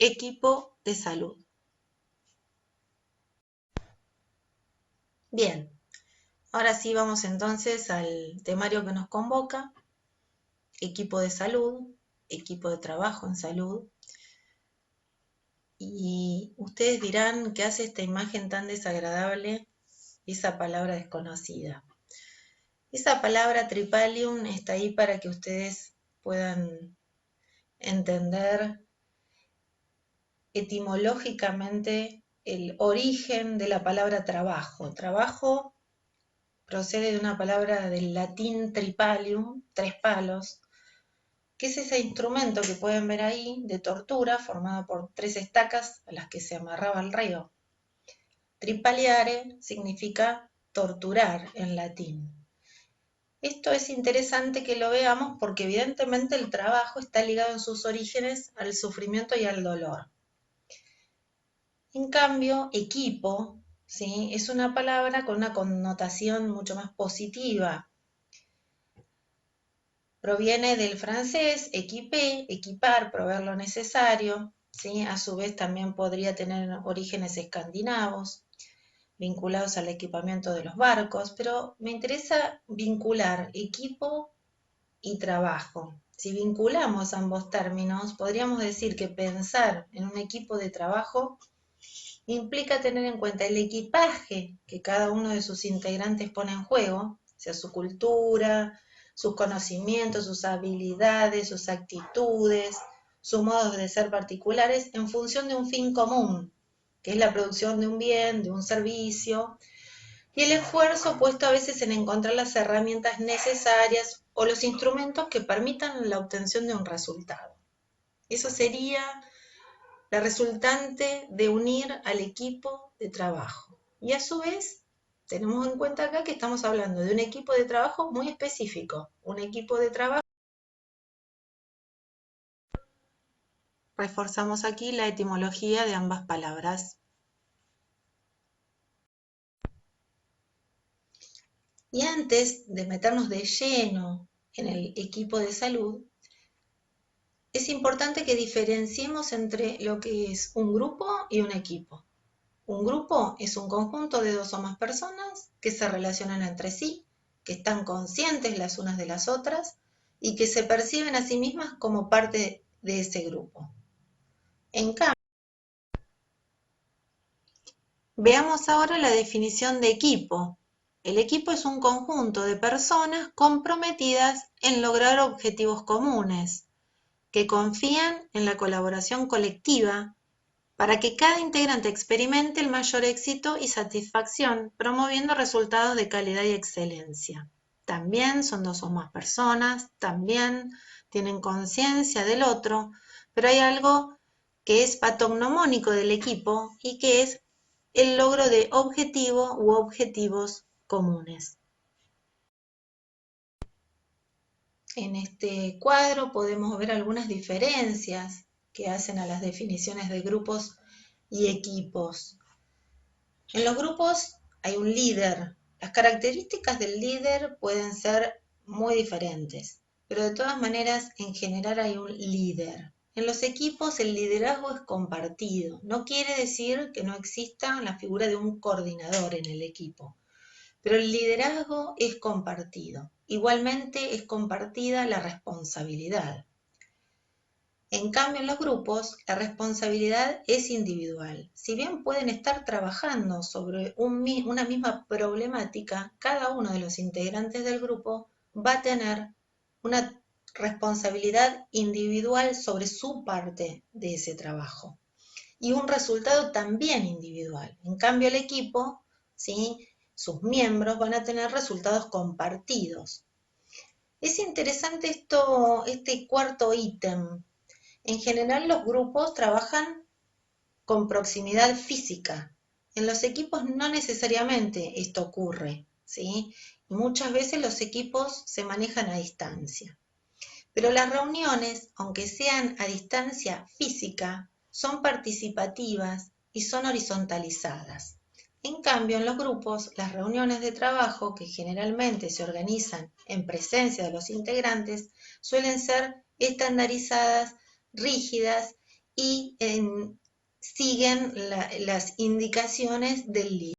equipo de salud. Bien, ahora sí vamos entonces al temario que nos convoca: equipo de salud, equipo de trabajo en salud. Y ustedes dirán, ¿qué hace esta imagen tan desagradable? Esa palabra desconocida. Esa palabra tripalium está ahí para que ustedes puedan entender etimológicamente el origen de la palabra trabajo. Trabajo procede de una palabra del latín tripalium, 3 palos, que es ese instrumento que pueden ver ahí de tortura formado por 3 estacas a las que se amarraba el reo. Tripaliare significa torturar en latín. Esto es interesante que lo veamos porque evidentemente el trabajo está ligado en sus orígenes al sufrimiento y al dolor. En cambio, equipo, ¿sí?, es una palabra con una connotación mucho más positiva. Proviene del francés équiper, equipar, proveer lo necesario, ¿sí? A su vez también podría tener orígenes escandinavos, vinculados al equipamiento de los barcos, pero me interesa vincular equipo y trabajo. Si vinculamos ambos términos, podríamos decir que pensar en un equipo de trabajo implica tener en cuenta el equipaje que cada uno de sus integrantes pone en juego, o sea, su cultura, sus conocimientos, sus habilidades, sus actitudes, sus modos de ser particulares en función de un fin común, que es la producción de un bien, de un servicio, y el esfuerzo puesto a veces en encontrar las herramientas necesarias o los instrumentos que permitan la obtención de un resultado. Eso sería la resultante de unir al equipo de trabajo. Y a su vez, tenemos en cuenta acá que estamos hablando de un equipo de trabajo muy específico, un equipo de trabajo. Reforzamos aquí la etimología de ambas palabras. Y antes de meternos de lleno en el equipo de salud, es importante que diferenciemos entre lo que es un grupo y un equipo. Un grupo es un conjunto de 2 o más personas que se relacionan entre sí, que están conscientes las unas de las otras y que se perciben a sí mismas como parte de ese grupo. En cambio, veamos ahora la definición de equipo. El equipo es un conjunto de personas comprometidas en lograr objetivos comunes, que confían en la colaboración colectiva para que cada integrante experimente el mayor éxito y satisfacción, promoviendo resultados de calidad y excelencia. También son 2 o más personas, también tienen conciencia del otro, pero hay algo que es patognomónico del equipo y que es el logro de objetivo u objetivos comunes. En este cuadro podemos ver algunas diferencias que hacen a las definiciones de grupos y equipos. En los grupos hay un líder. Las características del líder pueden ser muy diferentes, pero de todas maneras en general hay un líder. En los equipos el liderazgo es compartido. No quiere decir que no exista la figura de un coordinador en el equipo, pero el liderazgo es compartido. Igualmente es compartida la responsabilidad. En cambio, en los grupos, la responsabilidad es individual. Si bien pueden estar trabajando sobre una misma problemática, cada uno de los integrantes del grupo va a tener una responsabilidad individual sobre su parte de ese trabajo y un resultado también individual. En cambio, el equipo, ¿sí?, sus miembros van a tener resultados compartidos. Es interesante este cuarto ítem. En general los grupos trabajan con proximidad física. En los equipos no necesariamente esto ocurre, ¿sí? Y muchas veces los equipos se manejan a distancia. Pero las reuniones, aunque sean a distancia física, son participativas y son horizontalizadas. En cambio, en los grupos, las reuniones de trabajo, que generalmente se organizan en presencia de los integrantes, suelen ser estandarizadas, rígidas y siguen las indicaciones del líder.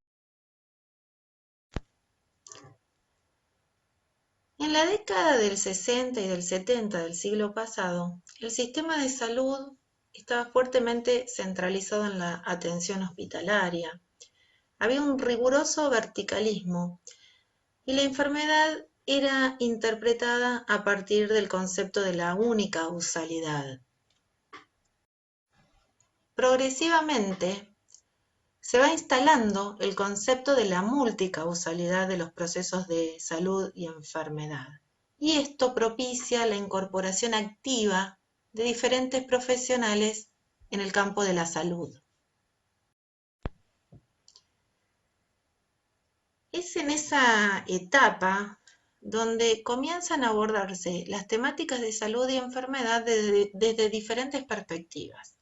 En la década del 60 y del 70 del siglo pasado, el sistema de salud estaba fuertemente centralizado en la atención hospitalaria. Había un riguroso verticalismo y la enfermedad era interpretada a partir del concepto de la unicausalidad. Progresivamente se va instalando el concepto de la multicausalidad de los procesos de salud y enfermedad. Y esto propicia la incorporación activa de diferentes profesionales en el campo de la salud. Es en esa etapa donde comienzan a abordarse las temáticas de salud y enfermedad desde diferentes perspectivas.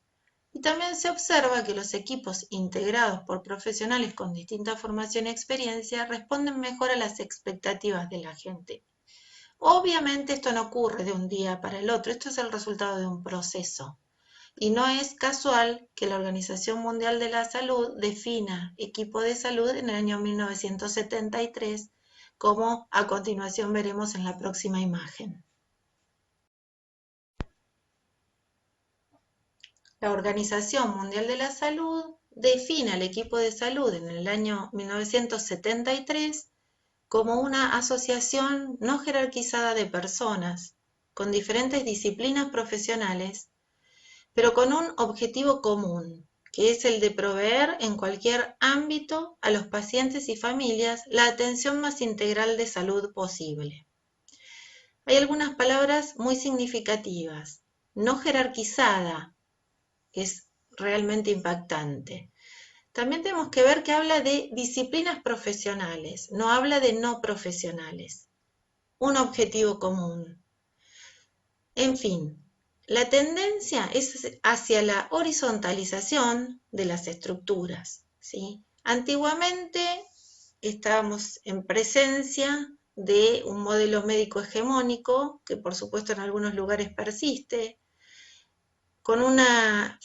Y también se observa que los equipos integrados por profesionales con distinta formación y experiencia responden mejor a las expectativas de la gente. Obviamente esto no ocurre de un día para el otro, esto es el resultado de un proceso. Y no es casual que la Organización Mundial de la Salud defina equipo de salud en el año 1973, como a continuación veremos en la próxima imagen. La Organización Mundial de la Salud define al equipo de salud en el año 1973 como una asociación no jerarquizada de personas con diferentes disciplinas profesionales, pero con un objetivo común, que es el de proveer en cualquier ámbito a los pacientes y familias la atención más integral de salud posible. Hay algunas palabras muy significativas. No jerarquizada, que es realmente impactante. También tenemos que ver que habla de disciplinas profesionales, no habla de no profesionales. Un objetivo común. En fin, la tendencia es hacia la horizontalización de las estructuras, ¿sí? Antiguamente estábamos en presencia de un modelo médico hegemónico, que por supuesto en algunos lugares persiste, con una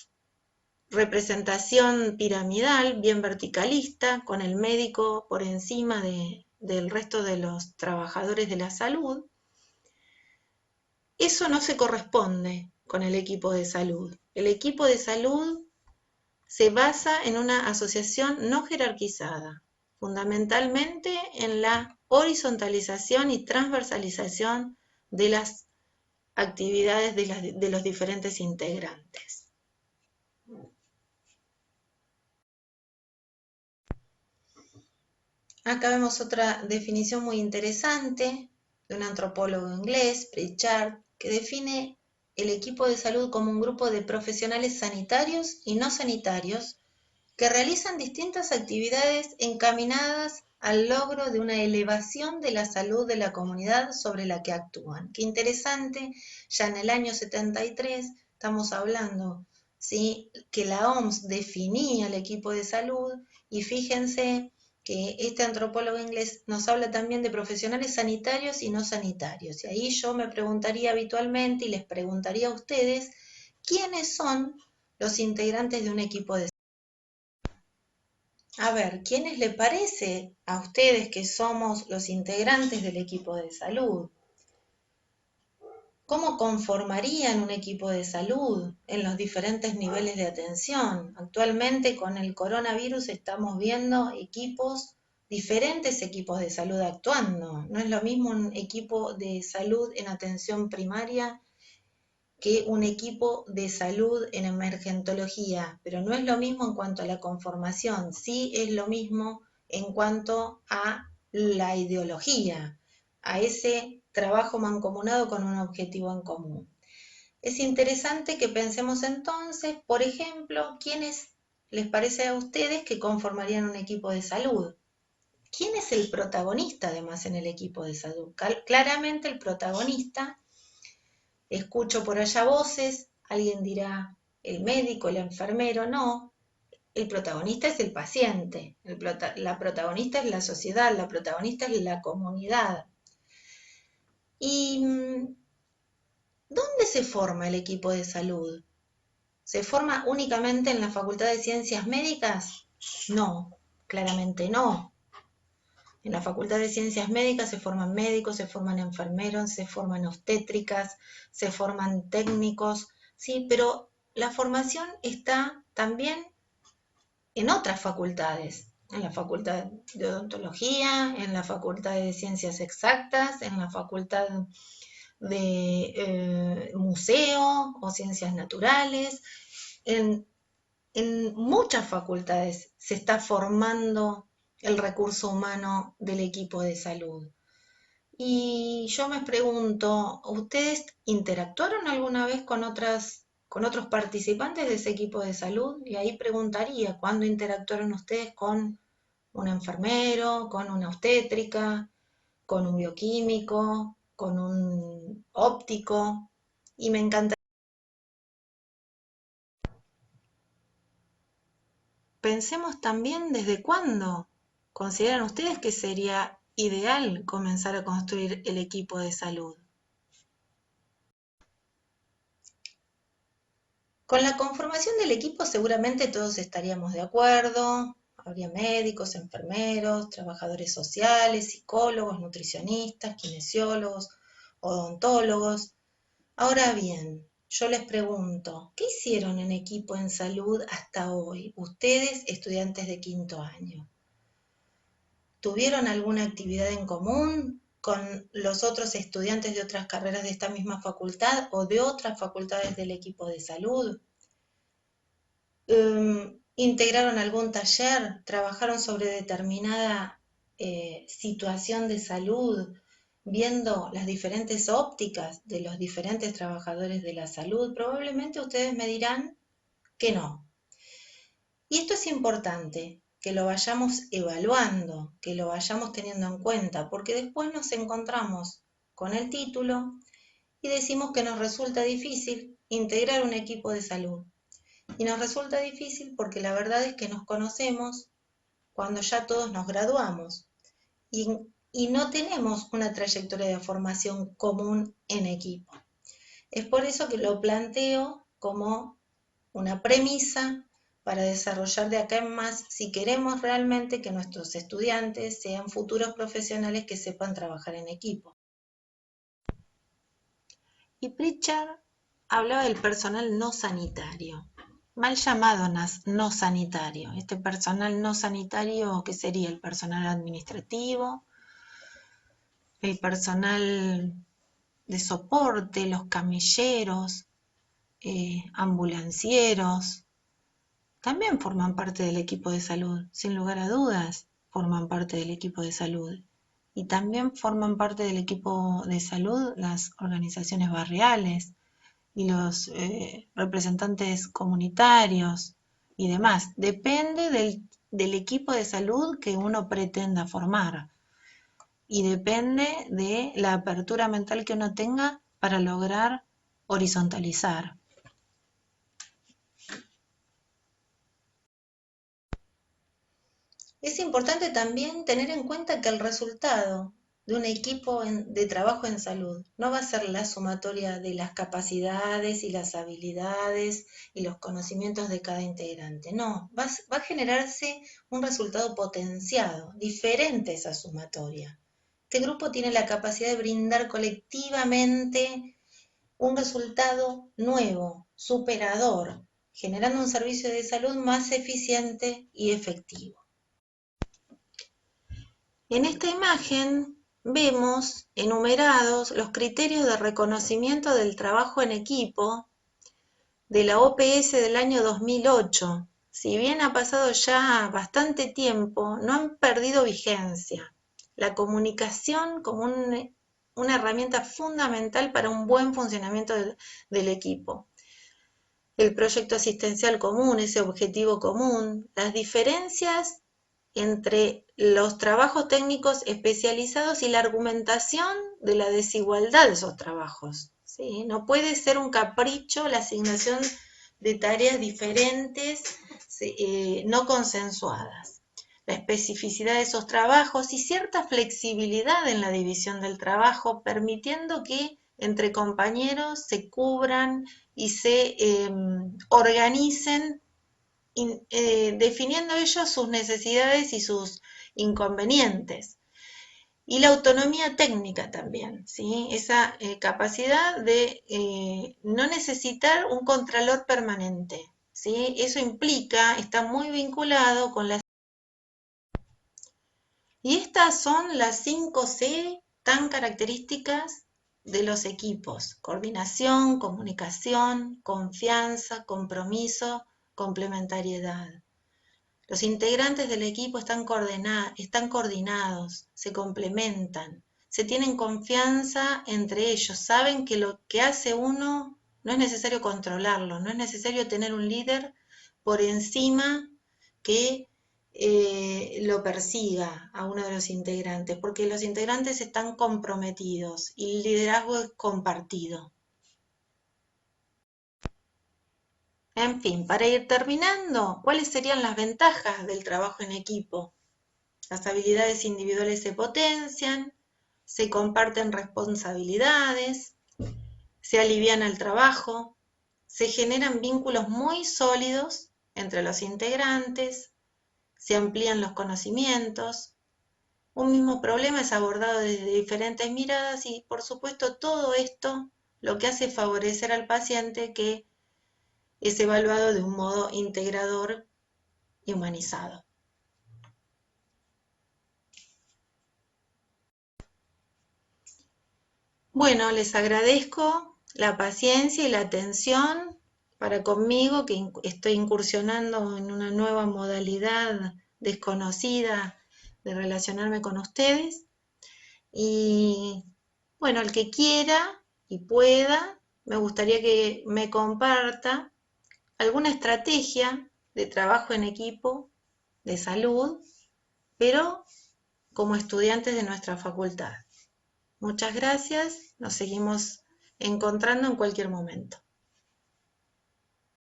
representación piramidal, bien verticalista, con el médico por encima del resto de los trabajadores de la salud. Eso no se corresponde con el equipo de salud. El equipo de salud se basa en una asociación no jerarquizada, fundamentalmente en la horizontalización y transversalización de las actividades de los diferentes integrantes. Acá vemos otra definición muy interesante de un antropólogo inglés, Pritchard, que define el equipo de salud como un grupo de profesionales sanitarios y no sanitarios que realizan distintas actividades encaminadas al logro de una elevación de la salud de la comunidad sobre la que actúan. Qué interesante, ya en el año 73 estamos hablando, ¿sí?, que la OMS definía el equipo de salud y fíjense que este antropólogo inglés nos habla también de profesionales sanitarios y no sanitarios. Y ahí yo me preguntaría habitualmente y les preguntaría a ustedes, ¿quiénes son los integrantes de un equipo de salud? A ver, ¿quiénes le parece a ustedes que somos los integrantes del equipo de salud? ¿Cómo conformarían un equipo de salud en los diferentes niveles de atención? Actualmente con el coronavirus estamos viendo diferentes equipos de salud actuando. No es lo mismo un equipo de salud en atención primaria que un equipo de salud en emergentología, pero no es lo mismo en cuanto a la conformación, sí es lo mismo en cuanto a la ideología, a ese trabajo mancomunado con un objetivo en común. Es interesante que pensemos entonces, por ejemplo, ¿quiénes les parece a ustedes que conformarían un equipo de salud? ¿Quién es el protagonista además en el equipo de salud? Claramente el protagonista, escucho por allá voces, alguien dirá el médico, el enfermero, no. El protagonista es el paciente, la protagonista es la sociedad, la protagonista es la comunidad. ¿Y dónde se forma el equipo de salud? ¿Se forma únicamente en la Facultad de Ciencias Médicas? No, claramente no. En la Facultad de Ciencias Médicas se forman médicos, se forman enfermeros, se forman obstétricas, se forman técnicos, sí, pero la formación está también en otras facultades, en la Facultad de Odontología, en la Facultad de Ciencias Exactas, en la Facultad de Museo o Ciencias Naturales, en muchas facultades se está formando el recurso humano del equipo de salud. Y yo me pregunto, ¿ustedes interactuaron alguna vez con otros participantes de ese equipo de salud? Y ahí preguntaría, ¿cuándo interactuaron ustedes con un enfermero, con una obstétrica, con un bioquímico, con un óptico? Y me encanta. Pensemos también desde cuándo consideran ustedes que sería ideal comenzar a construir el equipo de salud. Con la conformación del equipo seguramente todos estaríamos de acuerdo. Habría médicos, enfermeros, trabajadores sociales, psicólogos, nutricionistas, kinesiólogos, odontólogos. Ahora bien, yo les pregunto, ¿qué hicieron en equipo en salud hasta hoy, ustedes estudiantes de quinto año? ¿Tuvieron alguna actividad en común con los otros estudiantes de otras carreras de esta misma facultad o de otras facultades del equipo de salud? ¿Integraron algún taller? ¿Trabajaron sobre determinada situación de salud, viendo las diferentes ópticas de los diferentes trabajadores de la salud? Probablemente ustedes me dirán que no. Y esto es importante, que lo vayamos evaluando, que lo vayamos teniendo en cuenta, porque después nos encontramos con el título y decimos que nos resulta difícil integrar un equipo de salud. Y nos resulta difícil porque la verdad es que nos conocemos cuando ya todos nos graduamos y no tenemos una trayectoria de formación común en equipo. Es por eso que lo planteo como una premisa para desarrollar de acá en más si queremos realmente que nuestros estudiantes sean futuros profesionales que sepan trabajar en equipo. Y Pritchard hablaba del personal no sanitario, mal llamado no sanitario. Este personal no sanitario, ¿qué sería? El personal administrativo, el personal de soporte, los camilleros, ambulancieros, también forman parte del equipo de salud, sin lugar a dudas, forman parte del equipo de salud. Y también forman parte del equipo de salud las organizaciones barriales y los representantes comunitarios y demás. Depende del equipo de salud que uno pretenda formar y depende de la apertura mental que uno tenga para lograr horizontalizar. Es importante también tener en cuenta que el resultado de un equipo de trabajo en salud no va a ser la sumatoria de las capacidades y las habilidades y los conocimientos de cada integrante. No, va a generarse un resultado potenciado, diferente a esa sumatoria. Este grupo tiene la capacidad de brindar colectivamente un resultado nuevo, superador, generando un servicio de salud más eficiente y efectivo. En esta imagen vemos enumerados los criterios de reconocimiento del trabajo en equipo de la OPS del año 2008. Si bien ha pasado ya bastante tiempo, no han perdido vigencia. La comunicación como una herramienta fundamental para un buen funcionamiento del equipo. El proyecto asistencial común, ese objetivo común, las diferencias entre los trabajos técnicos especializados y la argumentación de la desigualdad de esos trabajos. ¿Sí? No puede ser un capricho la asignación de tareas diferentes, no consensuadas. La especificidad de esos trabajos y cierta flexibilidad en la división del trabajo, permitiendo que entre compañeros se cubran y se organicen, definiendo ellos sus necesidades y sus inconvenientes. Y la autonomía técnica también, ¿sí? Esa capacidad de no necesitar un contralor permanente, ¿sí? Eso implica, está muy vinculado con las... Y estas son las 5 C tan características de los equipos: coordinación, comunicación, confianza, compromiso, complementariedad. Los integrantes del equipo están coordinados, se complementan, se tienen confianza entre ellos, saben que lo que hace uno no es necesario controlarlo, no es necesario tener un líder por encima que lo persiga a uno de los integrantes, porque los integrantes están comprometidos y el liderazgo es compartido. En fin, para ir terminando, ¿cuáles serían las ventajas del trabajo en equipo? Las habilidades individuales se potencian, se comparten responsabilidades, se aliviana el trabajo, se generan vínculos muy sólidos entre los integrantes, se amplían los conocimientos, un mismo problema es abordado desde diferentes miradas y, por supuesto, todo esto lo que hace es favorecer al paciente, que es evaluado de un modo integrador y humanizado. Bueno, les agradezco la paciencia y la atención para conmigo, que estoy incursionando en una nueva modalidad desconocida de relacionarme con ustedes. Y bueno, el que quiera y pueda, me gustaría que me comparta alguna estrategia de trabajo en equipo de salud, pero como estudiantes de nuestra facultad. Muchas gracias, nos seguimos encontrando en cualquier momento.